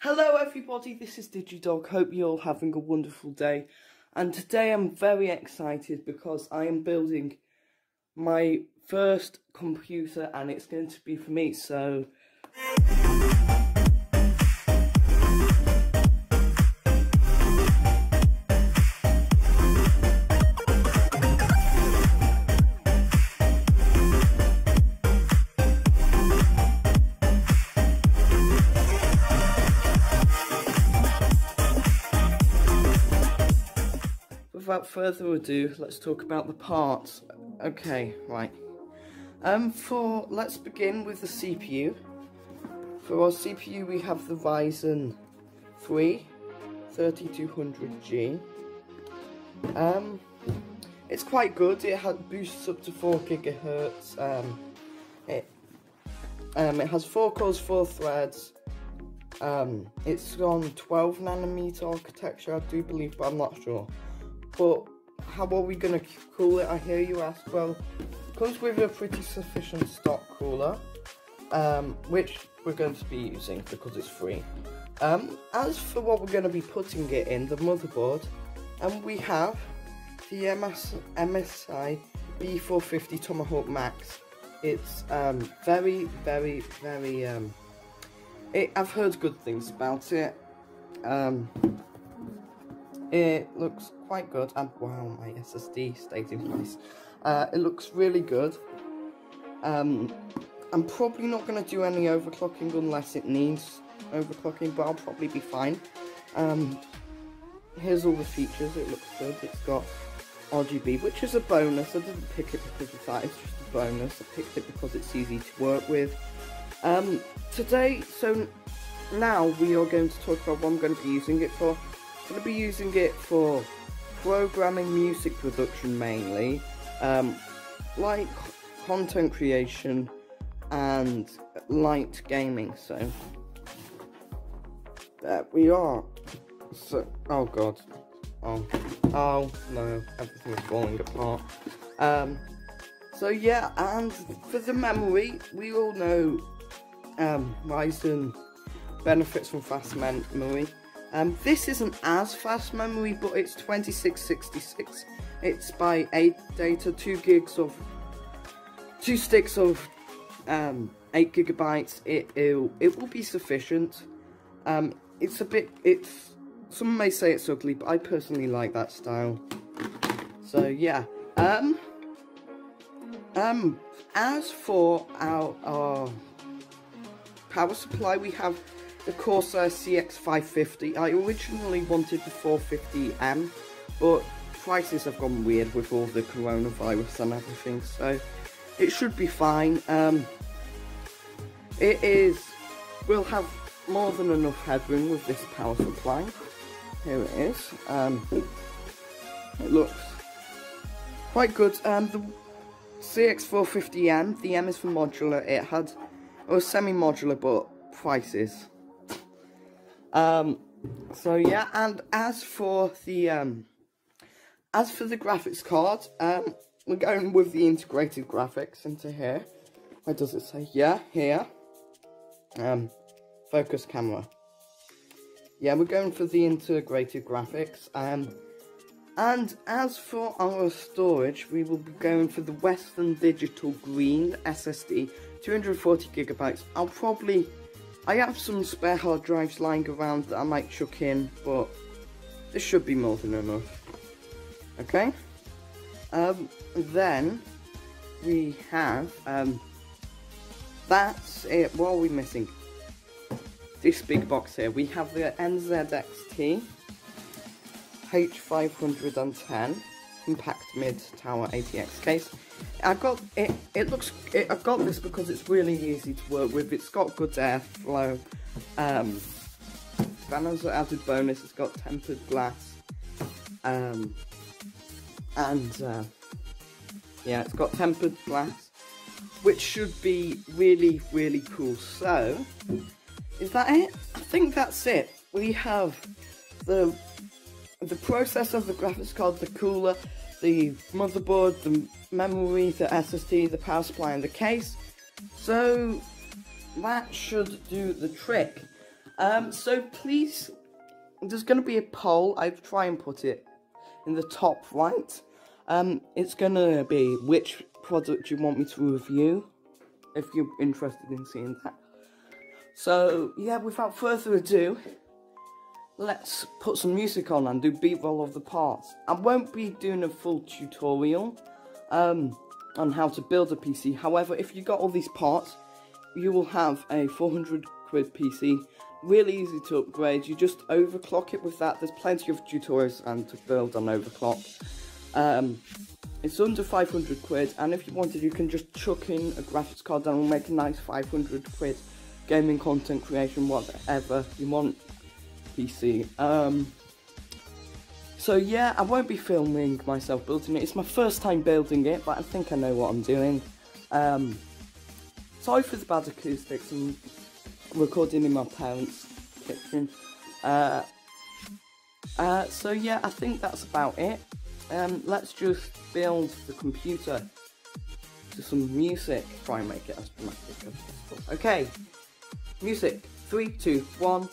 Hello everybody, this is DigiDog. Hope you're all having a wonderful day. And today I'm very excited because I am building my first computer and it's going to be for me, so... Without further ado, let's talk about the parts. Okay, right. Let's begin with the CPU. For our CPU, we have the Ryzen 3 3200G. It's quite good. It boosts up to 4 GHz. It has 4 cores, 4 threads. It's on 12 nanometer architecture, I do believe, but I'm not sure. But how are we going to cool it, I hear you ask? Well, it comes with a pretty sufficient stock cooler, which we're going to be using because it's free. As for what we're going to be putting it in, the motherboard, we have the MSI B450 Tomahawk Max. It's very, I've heard good things about it. It looks quite good, and wow, my SSD stays in place. It looks really good. I'm probably not going to do any overclocking unless it needs overclocking, but I'll probably be fine. Here's all the features. It looks good. It's got RGB, which is a bonus. I didn't pick it because of that, it's just a bonus. I picked it because it's easy to work with. So now we are going to talk about what I'm going to be using it for. I'm going to be using it for programming, music production mainly, like content creation and light gaming. So there we are. So, oh god, oh no, everything is falling apart. So yeah, and for the memory, we all know Ryzen benefits from fast memory. This isn't as fast memory, but it's 2666. It's by 8 data, 2 sticks of 8 gigabytes. It will be sufficient. Some may say it's ugly, but I personally like that style. So yeah. As for our power supply, we have the Corsair CX550. I originally wanted the 450M, but prices have gone weird with all the coronavirus and everything, so it should be fine. We'll have more than enough headroom with this power supply. Here it is. It looks quite good. The CX450M, the M is for modular. It was semi-modular, but prices. So yeah, and as for the graphics card, we're going with the integrated graphics into here. Where does it say? Yeah, here. Focus camera. Yeah, we're going for the integrated graphics. And as for our storage, we will be going for the Western Digital Green SSD, 240 gigabytes. I have some spare hard drives lying around that I might chuck in, but this should be more than enough. Okay? Then we have, that's it. What are we missing? This big box here. We have the NZXT H510 compact mid tower ATX case. I got this because it's really easy to work with. It's got good airflow. And as an added bonus, it's got tempered glass. Yeah, it's got tempered glass, which should be really, really cool. So, is that it? I think that's it. We have the processor, the graphics card, the cooler, the motherboard, the memory, the SSD, the power supply, and the case. So that should do the trick. So please, there's going to be a poll. I'll try and put it in the top right. It's going to be which product you want me to review, if you're interested in seeing that. So, yeah, without further ado, let's put some music on and do B-roll of the parts. I won't be doing a full tutorial on how to build a PC. However, if you got all these parts, you will have a 400 quid PC. Really easy to upgrade. You just overclock it with that. There's plenty of tutorials and to build on overclock. It's under 500 quid, and if you wanted, you can just chuck in a graphics card and it'll make a nice 500 quid gaming content creation, whatever you want PC. So yeah, I won't be filming myself building it. It's my first time building it, but I think I know what I'm doing. Sorry for the bad acoustics. I'm recording in my parents' kitchen. So yeah, I think that's about it. Let's just build the computer to some music. Try and make it as dramatic as possible. Okay, music. 3, 2, 1.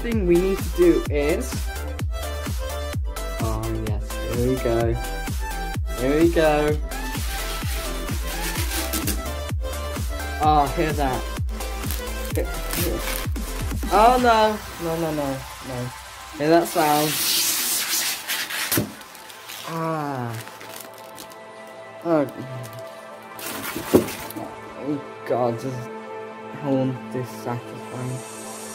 Thing we need to do is, oh yes, here we go, here we go. Oh, hear that. Oh no, no. Hear that sound. Oh god, how dissatisfying.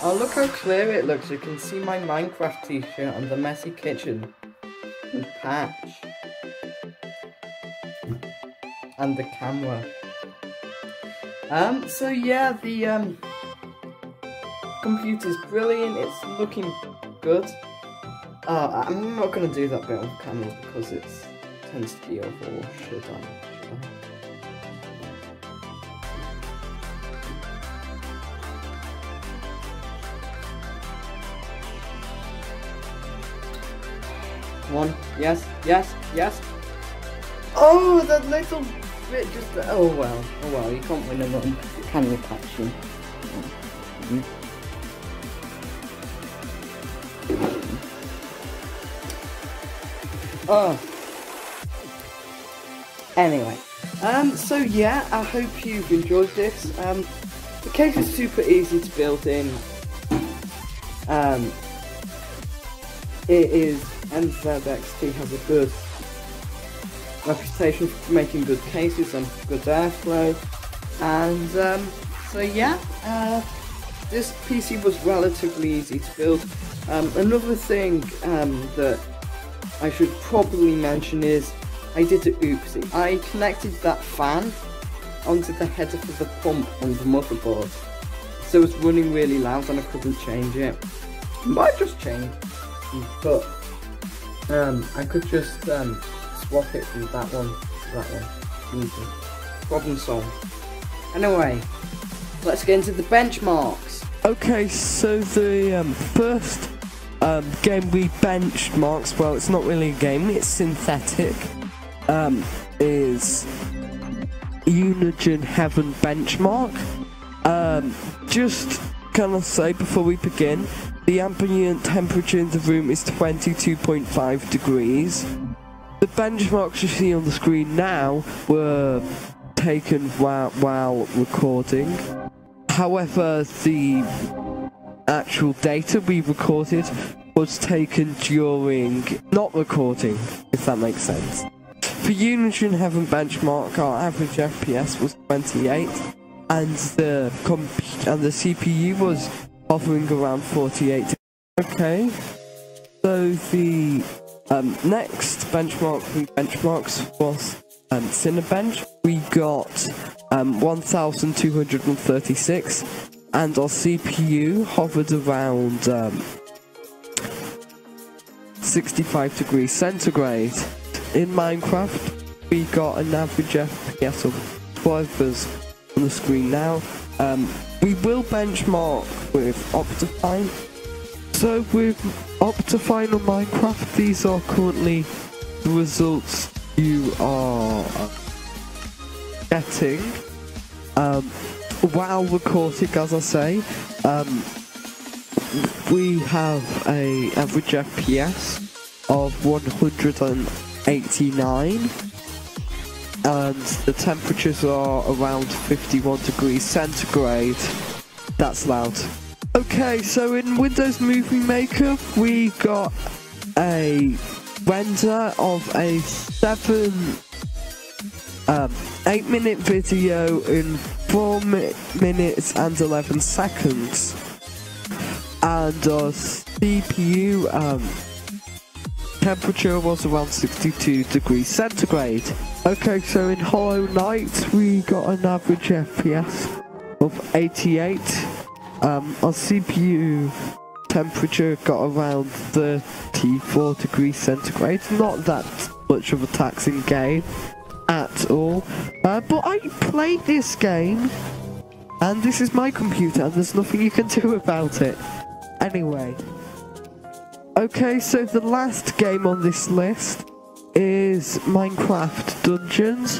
Oh, look how clear it looks. You can see my Minecraft t-shirt and the messy kitchen. And patch. And the camera. So yeah, the computer's brilliant. It's looking good. I'm not going to do that bit on camera because it tends to be overall. Should I? One, yes. Oh, that little bit just, oh well, you can't win a run, can you, Patchy? Oh. Anyway, so yeah, I hope you've enjoyed this. The case is super easy to build in. It is, TheFatRat-epic has a good reputation for making good cases and good airflow, and so yeah, this PC was relatively easy to build. Another thing that I should probably mention is I did an oopsie. I connected that fan onto the header for the pump on the motherboard, so it's running really loud and I couldn't change it. Might just change, but I could just swap it from that one to that one. Easy. Problem solved. Anyway, let's get into the benchmarks. Okay, so the first game we benchmarked, well, it's not really a game, it's synthetic, is Unigine Heaven benchmark. Just gonna say before we begin, the ambient temperature in the room is 22.5 degrees. The benchmarks you see on the screen now were taken while recording. However, the actual data we recorded was taken during not recording, if that makes sense. For Unigine Heaven benchmark, our average FPS was 28, and the CPU was hovering around 48. Okay, so the next benchmark we benchmarks was Cinebench. We got 1236, and our CPU hovered around 65 degrees centigrade. In Minecraft, we got an average FPS of 12 on the screen now. We will benchmark with Optifine. So with Optifine on Minecraft, these are currently the results you are getting while recording, as I say. We have a average FPS of 189, and the temperatures are around 51 degrees centigrade. That's loud. Okay, so in Windows Movie Maker, we got a render of a 8-minute video in 4 minutes and 11 seconds. And our CPU temperature was around 62 degrees centigrade. Okay, so in Hollow Knight, we got an average FPS of 88. Our CPU temperature got around 34 degrees centigrade. Not that much of a taxing game at all. But I played this game, and this is my computer, and there's nothing you can do about it. Anyway. Okay, so the last game on this list is Minecraft Dungeons.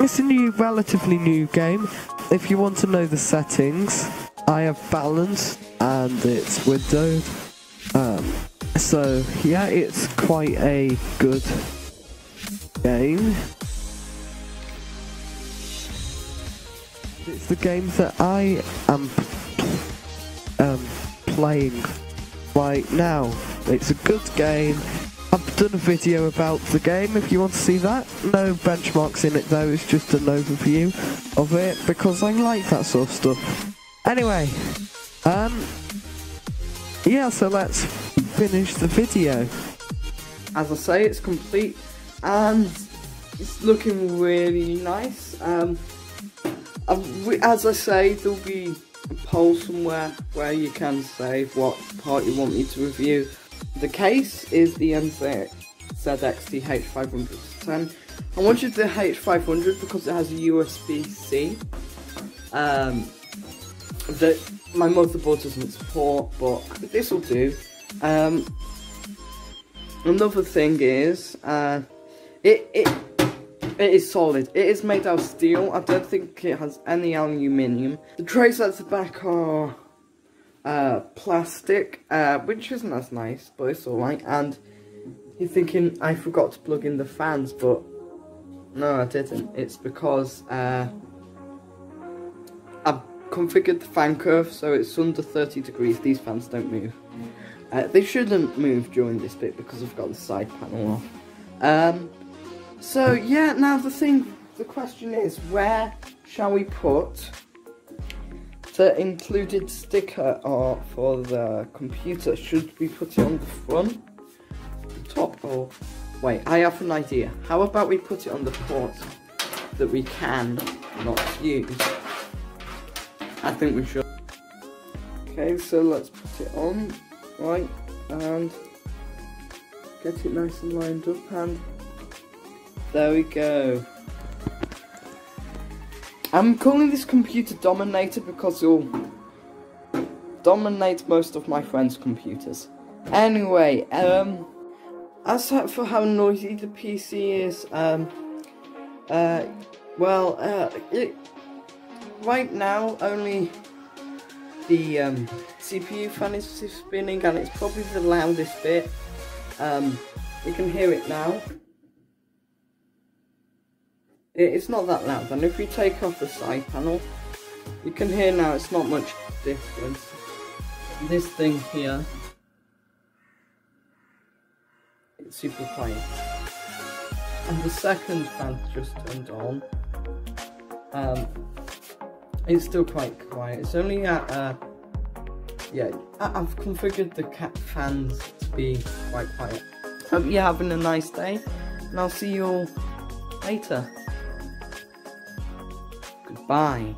It's a relatively new game. If you want to know the settings, I have balance and it's windowed. So yeah, it's quite a good game. It's the game that I am playing right now. It's a good game. I've done a video about the game if you want to see that. No benchmarks in it though, it's just an overview of it because I like that sort of stuff. Anyway, yeah, so let's finish the video. As I say, it's complete and it's looking really nice. As I say, there'll be a poll somewhere where you can say what part you want me to review. The case is the NZXT H510. I wanted the H500 because it has a USB-C that my motherboard doesn't support, but this will do. Another thing is, It is solid. It is made out of steel. I don't think it has any aluminium. The trays at the back are plastic, which isn't as nice, but it's alright. And you're thinking I forgot to plug in the fans, but no, I didn't. It's because I've configured the fan curve so it's under 30 degrees. These fans don't move. They shouldn't move during this bit because I've got the side panel off. So yeah, now the question is, where shall we put the included sticker art for the computer? Should we put it on the front, the top, or wait? I have an idea. How about we put it on the port that we can not use? I think we should. Okay, so let's put it on, right, and get it nice and lined up, and there we go. I'm calling this computer Dominator because it'll dominate most of my friends' computers. Anyway, as for how noisy the PC is, right now only the CPU fan is spinning, and it's probably the loudest bit. You can hear it now. It's not that loud, and if we take off the side panel, you can hear now it's not much difference. This thing here, it's super quiet. And the second fan just turned on. It's still quite quiet. It's only at, yeah, I've configured the cat fans to be quite quiet. Hope you're having a nice day, and I'll see you all later. Goodbye.